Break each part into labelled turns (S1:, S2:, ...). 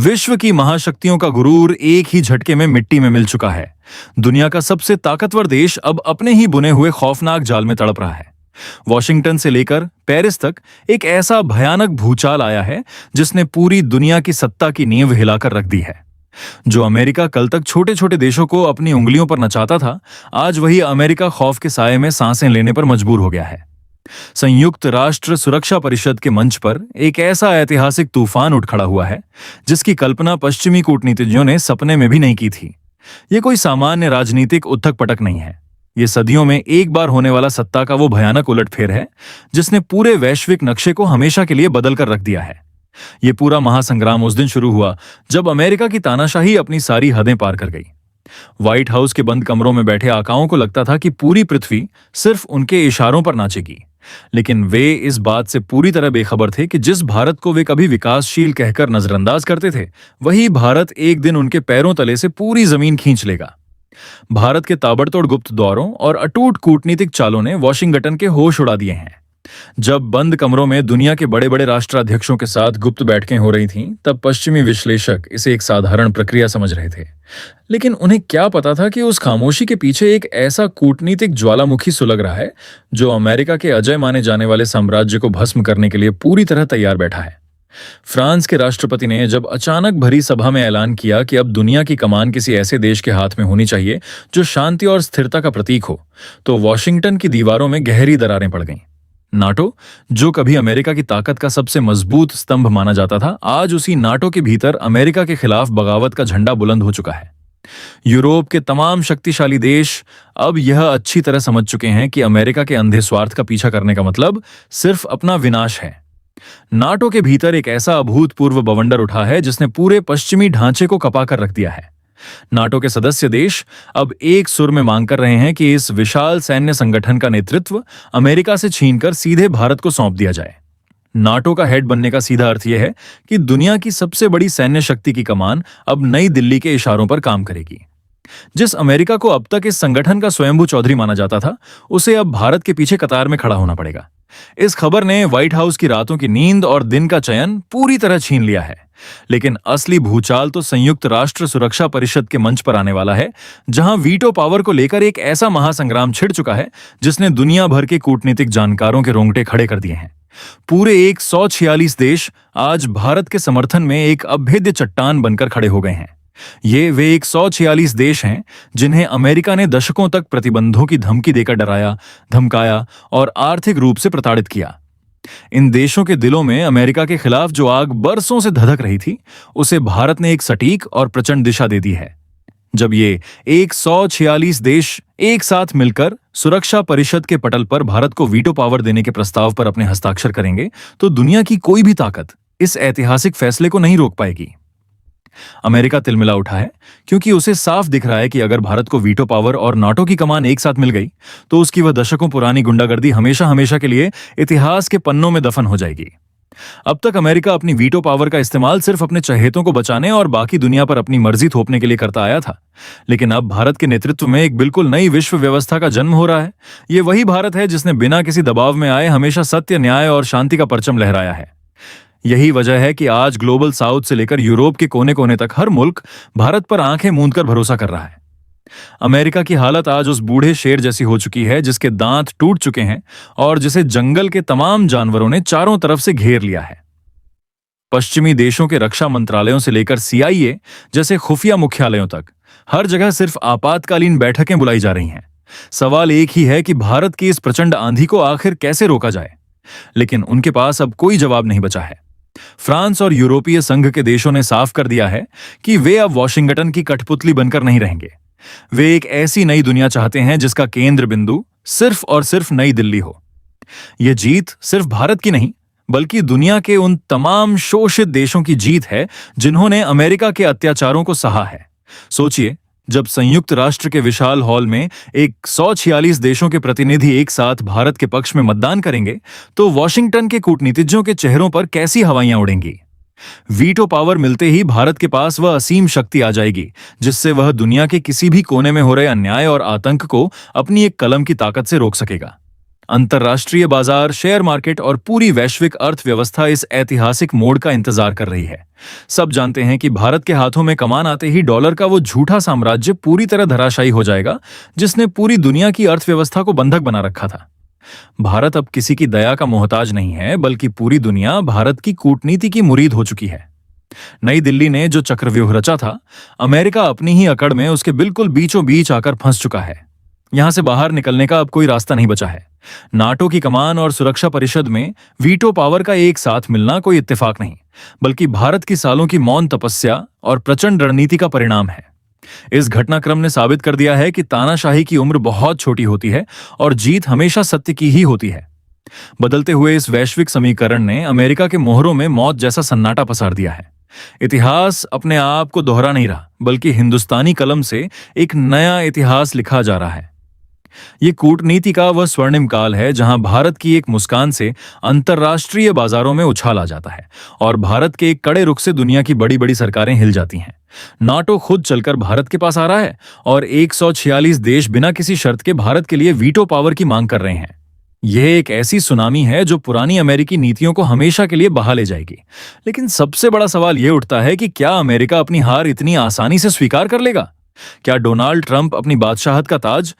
S1: विश्व की महाशक्तियों का गुरूर एक ही झटके में मिट्टी में मिल चुका है। दुनिया का सबसे ताकतवर देश अब अपने ही बुने हुए खौफनाक जाल में तड़प रहा है। वॉशिंगटन से लेकर पेरिस तक एक ऐसा भयानक भूचाल आया है जिसने पूरी दुनिया की सत्ता की नींव हिलाकर रख दी है। जो अमेरिका कल तक छोटे छोटे देशों को अपनी उंगलियों पर नचाता था, आज वही अमेरिका खौफ के साये में सांसें लेने पर मजबूर हो गया है। संयुक्त राष्ट्र सुरक्षा परिषद के मंच पर एक ऐसा ऐतिहासिक तूफान उठ खड़ा हुआ है जिसकी कल्पना पश्चिमी कूटनीतिज्ञों ने सपने में भी नहीं की थी। ये कोई सामान्य राजनीतिक उथक पटक नहीं है। ये सदियों में एक बार होने वाला सत्ता का वो भयानक उलटफेर है जिसने पूरे वैश्विक नक्शे को हमेशा के लिए बदल कर रख दिया है। ये पूरा महासंग्राम उस दिन शुरू हुआ जब अमेरिका की तानाशाही अपनी सारी हदें पार कर गई। व्हाइट हाउस के बंद कमरों में बैठे आकाओं को लगता था कि पूरी पृथ्वी सिर्फ उनके इशारों पर नाचेगी, लेकिन वे इस बात से पूरी तरह बेखबर थे कि जिस भारत को वे कभी विकासशील कहकर नजरअंदाज करते थे, वही भारत एक दिन उनके पैरों तले से पूरी जमीन खींच लेगा। भारत के ताबड़तोड़ गुप्त दौरों और अटूट कूटनीतिक चालों ने वॉशिंगटन के होश उड़ा दिए हैं। जब बंद कमरों में दुनिया के बड़े बड़े राष्ट्राध्यक्षों के साथ गुप्त बैठकें हो रही थीं, तब पश्चिमी विश्लेषक इसे एक साधारण प्रक्रिया समझ रहे थे। लेकिन उन्हें क्या पता था कि उस खामोशी के पीछे एक ऐसा कूटनीतिक ज्वालामुखी सुलग रहा है जो अमेरिका के अजय माने जाने वाले साम्राज्य को भस्म करने के लिए पूरी तरह तैयार बैठा है। फ्रांस के राष्ट्रपति ने जब अचानक भरी सभा में ऐलान किया कि अब दुनिया की कमान किसी ऐसे देश के हाथ में होनी चाहिए जो शांति और स्थिरता का प्रतीक हो, तो वॉशिंगटन की दीवारों में गहरी दरारें पड़ गईं। नाटो, जो कभी अमेरिका की ताकत का सबसे मजबूत स्तंभ माना जाता था, आज उसी नाटो के भीतर अमेरिका के खिलाफ बगावत का झंडा बुलंद हो चुका है। यूरोप के तमाम शक्तिशाली देश अब यह अच्छी तरह समझ चुके हैं कि अमेरिका के अंधे स्वार्थ का पीछा करने का मतलब सिर्फ अपना विनाश है। नाटो के भीतर एक ऐसा अभूतपूर्व बवंडर उठा है जिसने पूरे पश्चिमी ढांचे को कपा कर रख दिया है। नाटो के सदस्य देश अब एक सुर में मांग कर रहे हैं कि इस विशाल सैन्य संगठन का नेतृत्व अमेरिका से छीनकर सीधे भारत को सौंप दिया जाए। नाटो का हेड बनने का सीधा अर्थ यह है कि दुनिया की सबसे बड़ी सैन्य शक्ति की कमान अब नई दिल्ली के इशारों पर काम करेगी। जिस अमेरिका को अब तक इस संगठन का स्वयंभू चौधरी माना जाता था, उसे अब भारत के पीछे कतार में खड़ा होना पड़ेगा। इस खबर ने व्हाइट हाउस की रातों की नींद और दिन का चयन पूरी तरह छीन लिया है। लेकिन असली भूचाल तो संयुक्त राष्ट्र सुरक्षा परिषद के मंच पर आने वाला है, जहां वीटो पावर को लेकर एक ऐसा महासंग्राम छिड़ चुका है जिसने दुनिया भर के कूटनीतिक जानकारों के रोंगटे खड़े कर दिए हैं। पूरे 146 देश आज भारत के समर्थन में एक अभेद्य चट्टान बनकर खड़े हो गए हैं। ये वे 146 देश हैं जिन्हें अमेरिका ने दशकों तक प्रतिबंधों की धमकी देकर डराया, धमकाया और आर्थिक रूप से प्रताड़ित किया। इन देशों के दिलों में अमेरिका के खिलाफ जो आग बरसों से धधक रही थी, उसे भारत ने एक सटीक और प्रचंड दिशा दे दी है। जब ये 146 देश एक साथ मिलकर सुरक्षा परिषद के पटल पर भारत को वीटो पावर देने के प्रस्ताव पर अपने हस्ताक्षर करेंगे, तो दुनिया की कोई भी ताकत इस ऐतिहासिक फैसले को नहीं रोक पाएगी। अमेरिका तिलमिला उठा है क्योंकि उसे साफ दिख रहा है कि अगर भारत को वीटो पावर और नाटो की कमान एक साथ मिल गई, तो उसकी वह दशकों पुरानी गुंडागर्दी हमेशा हमेशा के लिए इतिहास के पन्नों में दफन हो जाएगी। अब तक अमेरिका अपनी वीटो पावर का इस्तेमाल सिर्फ अपने चहेतों को बचाने और बाकी दुनिया पर अपनी मर्जी थोपने के लिए करता आया था, लेकिन अब भारत के नेतृत्व में एक बिल्कुल नई विश्व व्यवस्था का जन्म हो रहा है। ये वही भारत है जिसने बिना किसी दबाव में आए हमेशा सत्य, न्याय और शांति का परचम लहराया है। यही वजह है कि आज ग्लोबल साउथ से लेकर यूरोप के कोने कोने तक हर मुल्क भारत पर आंखें मूंदकर भरोसा कर रहा है। अमेरिका की हालत आज उस बूढ़े शेर जैसी हो चुकी है जिसके दांत टूट चुके हैं और जिसे जंगल के तमाम जानवरों ने चारों तरफ से घेर लिया है। पश्चिमी देशों के रक्षा मंत्रालयों से लेकर CIA जैसे खुफिया मुख्यालयों तक हर जगह सिर्फ आपातकालीन बैठकें बुलाई जा रही हैं। सवाल एक ही है कि भारत की इस प्रचंड आंधी को आखिर कैसे रोका जाए, लेकिन उनके पास अब कोई जवाब नहीं बचा है। फ्रांस और यूरोपीय संघ के देशों ने साफ कर दिया है कि वे अब वॉशिंगटन की कठपुतली बनकर नहीं रहेंगे। वे एक ऐसी नई दुनिया चाहते हैं जिसका केंद्र बिंदु सिर्फ और सिर्फ नई दिल्ली हो। यह जीत सिर्फ भारत की नहीं, बल्कि दुनिया के उन तमाम शोषित देशों की जीत है जिन्होंने अमेरिका के अत्याचारों को सहा है। सोचिए, जब संयुक्त राष्ट्र के विशाल हॉल में 146 देशों के प्रतिनिधि एक साथ भारत के पक्ष में मतदान करेंगे, तो वॉशिंगटन के कूटनीतिज्ञों के चेहरों पर कैसी हवाइयां उड़ेंगी। वीटो पावर मिलते ही भारत के पास वह असीम शक्ति आ जाएगी जिससे वह दुनिया के किसी भी कोने में हो रहे अन्याय और आतंक को अपनी एक कलम की ताकत से रोक सकेगा। अंतर्राष्ट्रीय बाजार, शेयर मार्केट और पूरी वैश्विक अर्थव्यवस्था इस ऐतिहासिक मोड़ का इंतजार कर रही है। सब जानते हैं कि भारत के हाथों में कमान आते ही डॉलर का वो झूठा साम्राज्य पूरी तरह धराशायी हो जाएगा, जिसने पूरी दुनिया की अर्थव्यवस्था को बंधक बना रखा था। भारत अब किसी की दया का मोहताज नहीं है, बल्कि पूरी दुनिया भारत की कूटनीति की मुरीद हो चुकी है। नई दिल्ली ने जो चक्रव्यूह रचा था, अमेरिका अपनी ही अकड़ में उसके बिल्कुल बीचों बीच आकर फंस चुका है। यहां से बाहर निकलने का अब कोई रास्ता नहीं बचा है। नाटो की कमान और सुरक्षा परिषद में वीटो पावर का एक साथ मिलना कोई इत्तेफाक नहीं, बल्कि भारत की सालों की मौन तपस्या और प्रचंड रणनीति का परिणाम है। इस घटनाक्रम ने साबित कर दिया है कि तानाशाही की उम्र बहुत छोटी होती है और जीत हमेशा सत्य की ही होती है। बदलते हुए इस वैश्विक समीकरण ने अमेरिका के मोहरों में मौत जैसा सन्नाटा पसार दिया है। इतिहास अपने आप को दोहरा नहीं रहा, बल्कि हिंदुस्तानी कलम से एक नया इतिहास लिखा जा रहा है। ये कूटनीति का वह स्वर्णिम काल है जहां भारत की एक मुस्कान से अंतर्राष्ट्रीय बाजारों में उछाल आ जाता है और भारत के एक कड़े रुख से दुनिया की बड़ी बड़ी सरकारें हिल जाती हैं। नाटो खुद चलकर भारत के पास आ रहा है और 146 देश बिना किसी शर्त के भारत के लिए वीटो पावर की मांग कर रहे हैं। यह एक ऐसी सुनामी है जो पुरानी अमेरिकी नीतियों को हमेशा के लिए बहा ले जाएगी। लेकिन सबसे बड़ा सवाल यह उठता है कि क्या अमेरिका अपनी हार इतनी आसानी से स्वीकार कर लेगा? क्या डोनाल्ड ट्रंप अपनी बादशाहत का ताज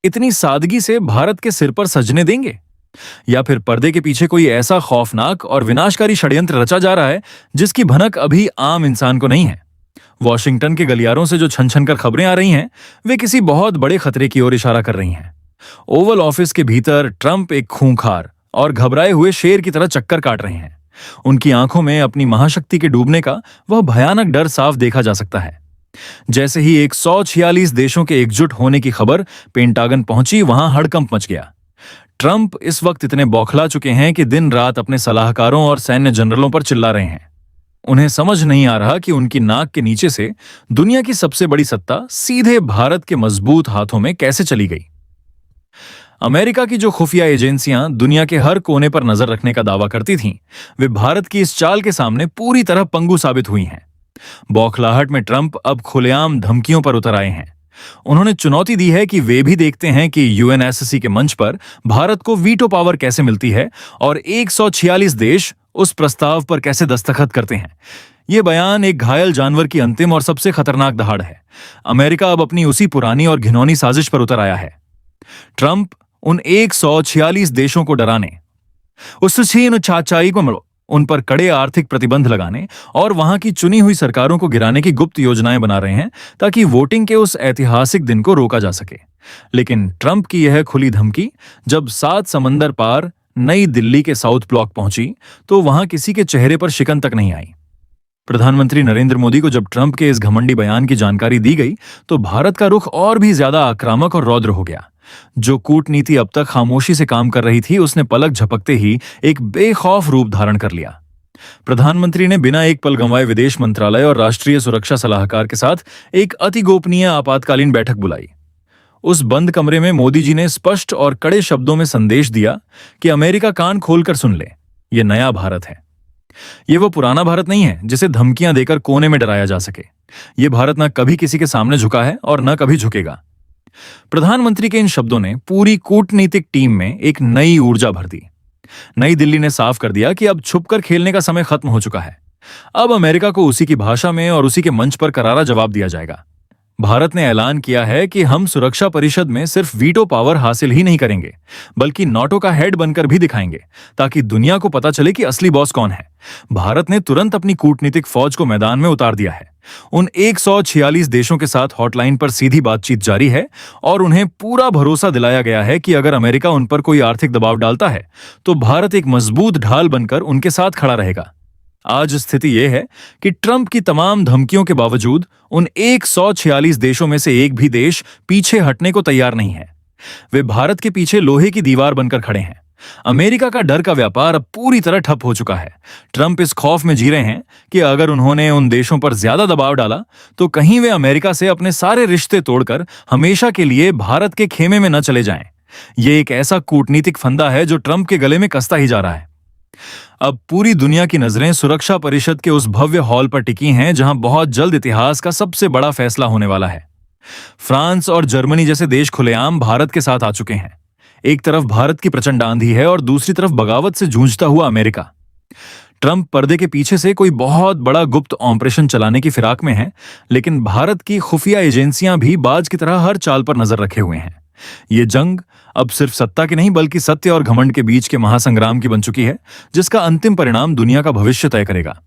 S1: इतनी सादगी से भारत के सिर पर सजने देंगे? या फिर पर्दे के पीछे कोई ऐसा खौफनाक और विनाशकारी षड्यंत्र रचा जा रहा है जिसकी भनक अभी आम इंसान को नहीं है? वॉशिंगटन के गलियारों से जो छन छन कर खबरें आ रही हैं, वे किसी बहुत बड़े खतरे की ओर इशारा कर रही हैं। ओवल ऑफिस के भीतर ट्रंप एक खूंखार और घबराए हुए शेर की तरह चक्कर काट रहे हैं। उनकी आंखों में अपनी महाशक्ति के डूबने का वह भयानक डर साफ देखा जा सकता है। जैसे ही 146 देशों के एकजुट होने की खबर पेंटागन पहुंची, वहां हड़कंप मच गया। ट्रंप इस वक्त इतने बौखला चुके हैं कि दिन रात अपने सलाहकारों और सैन्य जनरलों पर चिल्ला रहे हैं। उन्हें समझ नहीं आ रहा कि उनकी नाक के नीचे से दुनिया की सबसे बड़ी सत्ता सीधे भारत के मजबूत हाथों में कैसे चली गई। अमेरिका की जो खुफिया एजेंसियां दुनिया के हर कोने पर नजर रखने का दावा करती थीं, वे भारत की इस चाल के सामने पूरी तरह पंगु साबित हुई हैं। बौखलाहट में ट्रंप अब खुलेआम धमकियों पर उतर आए हैं। उन्होंने चुनौती दी है कि वे भी देखते हैं कि यूएनएससी के मंच पर भारत को वीटो पावर कैसे मिलती है और 146 देश उस प्रस्ताव पर कैसे दस्तखत करते हैं। यह बयान एक घायल जानवर की अंतिम और सबसे खतरनाक दहाड़ है। अमेरिका अब अपनी उसी पुरानी और घिनौनी साजिश पर उतर आया है। ट्रंप उन 146 देशों को डराने, उस छीन चाचाई को मरो, उन पर कड़े आर्थिक प्रतिबंध लगाने और वहां की चुनी हुई सरकारों को गिराने की गुप्त योजनाएं बना रहे हैं ताकि वोटिंग के उस ऐतिहासिक दिन को रोका जा सके। लेकिन ट्रंप की यह खुली धमकी जब 7 समंदर पार नई दिल्ली के साउथ ब्लॉक पहुंची तो वहां किसी के चेहरे पर शिकन तक नहीं आई। प्रधानमंत्री नरेंद्र मोदी को जब ट्रंप के इस घमंडी बयान की जानकारी दी गई तो भारत का रुख और भी ज्यादा आक्रामक और रौद्र हो गया। जो कूटनीति अब तक खामोशी से काम कर रही थी, उसने पलक झपकते ही एक बेखौफ रूप धारण कर लिया। प्रधानमंत्री ने बिना एक पल गंवाए विदेश मंत्रालय और राष्ट्रीय सुरक्षा सलाहकार के साथ एक अति गोपनीय आपातकालीन बैठक बुलाई। उस बंद कमरे में मोदी जी ने स्पष्ट और कड़े शब्दों में संदेश दिया कि अमेरिका कान खोलकर सुन ले, यह नया भारत है। यह वो पुराना भारत नहीं है जिसे धमकियां देकर कोने में डराया जा सके। यह भारत न कभी किसी के सामने झुका है और न कभी झुकेगा। प्रधानमंत्री के इन शब्दों ने पूरी कूटनीतिक टीम में एक नई ऊर्जा भर दी। नई दिल्ली ने साफ कर दिया कि अब छुपकर खेलने का समय खत्म हो चुका है। अब अमेरिका को उसी की भाषा में और उसी के मंच पर करारा जवाब दिया जाएगा। भारत ने ऐलान किया है कि हम सुरक्षा परिषद में सिर्फ वीटो पावर हासिल ही नहीं करेंगे, बल्कि नाटो का हेड बनकर भी दिखाएंगे, ताकि दुनिया को पता चले कि असली बॉस कौन है। भारत ने तुरंत अपनी कूटनीतिक फौज को मैदान में उतार दिया है। उन 146 देशों के साथ हॉटलाइन पर सीधी बातचीत जारी है और उन्हें पूरा भरोसा दिलाया गया है कि अगर अमेरिका उन पर कोई आर्थिक दबाव डालता है तो भारत एक मजबूत ढाल बनकर उनके साथ खड़ा रहेगा। आज स्थिति यह है कि ट्रंप की तमाम धमकियों के बावजूद उन 146 देशों में से एक भी देश पीछे हटने को तैयार नहीं है। वे भारत के पीछे लोहे की दीवार बनकर खड़े हैं। अमेरिका का डर का व्यापार अब पूरी तरह ठप हो चुका है। ट्रंप इस खौफ में जी रहे हैं कि अगर उन्होंने उन देशों पर ज्यादा दबाव डाला तो कहीं वे अमेरिका से अपने सारे रिश्ते तोड़कर हमेशा के लिए भारत के खेमे में न चले जाएं। यह एक ऐसा कूटनीतिक फंदा है जो ट्रंप के गले में कसता ही जा रहा है। अब पूरी दुनिया की नजरें सुरक्षा परिषद के उस भव्य हॉल पर टिकी हैं जहां बहुत जल्द इतिहास का सबसे बड़ा फैसला होने वाला है। फ्रांस और जर्मनी जैसे देश खुलेआम भारत के साथ आ चुके हैं। एक तरफ भारत की प्रचंड आंधी है और दूसरी तरफ बगावत से जूझता हुआ अमेरिका। ट्रंप पर्दे के पीछे से कोई बहुत बड़ा गुप्त ऑपरेशन चलाने की फिराक में है, लेकिन भारत की खुफिया एजेंसियां भी बाज की तरह हर चाल पर नजर रखे हुए हैं। ये जंग अब सिर्फ सत्ता की नहीं बल्कि सत्य और घमंड के बीच के महासंग्राम की बन चुकी है, जिसका अंतिम परिणाम दुनिया का भविष्य तय करेगा।